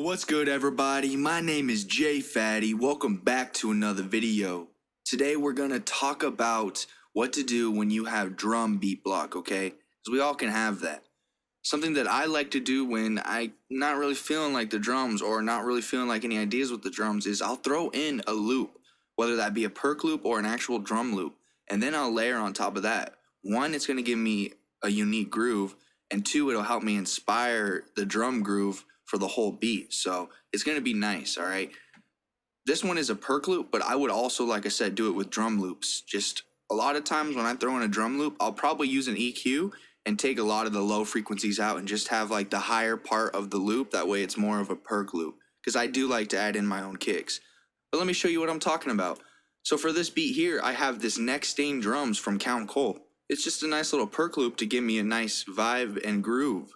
what's good everybody? My name is Jay Fatty. Welcome back to another video. Today we're gonna talk about what to do when you have drum beat block, okay? Because we all can have that. Something that I like to do when I'm not really feeling like the drums or not really feeling like any ideas with the drums is I'll throw in a loop, whether that be a perc loop or an actual drum loop, and then I'll layer on top of that. One, it's gonna give me a unique groove, and two, it'll help me inspire the drum groove for the whole beat. So it's gonna be nice, all right? This one is a perc loop, but I would also, like I said, do it with drum loops. Just a lot of times when I throw in a drum loop, I'll probably use an EQ and take a lot of the low frequencies out and just have like the higher part of the loop. That way it's more of a perc loop, because I do like to add in my own kicks. But let me show you what I'm talking about. So for this beat here, I have this Neck Stain drums from Count Cole. It's just a nice little perc loop to give me a nice vibe and groove.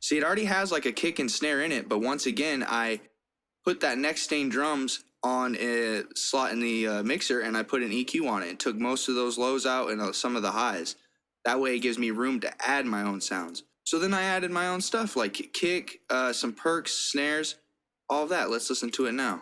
See, it already has like a kick and snare in it, but once again, I put that Neck Stain drums on a slot in the mixer and I put an EQ on it and took most of those lows out and some of the highs. That way it gives me room to add my own sounds. So then I added my own stuff like kick, some perks, snares, all of that. Let's listen to it now.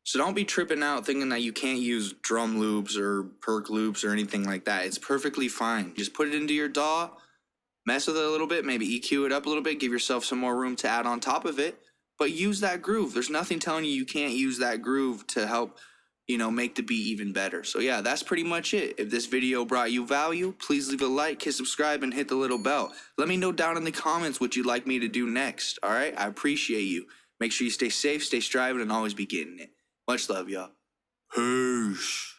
So don't be tripping out thinking that you can't use drum loops or perc loops or anything like that. It's perfectly fine. Just put it into your DAW, mess with it a little bit, maybe EQ it up a little bit, give yourself some more room to add on top of it, but use that groove. There's nothing telling you can't use that groove to help, make the beat even better. So yeah, that's pretty much it. If this video brought you value, please leave a like, hit subscribe, and hit the little bell. Let me know down in the comments what you'd like me to do next, all right? I appreciate you. Make sure you stay safe, stay striving, and always be getting it. Much love, y'all. Peace.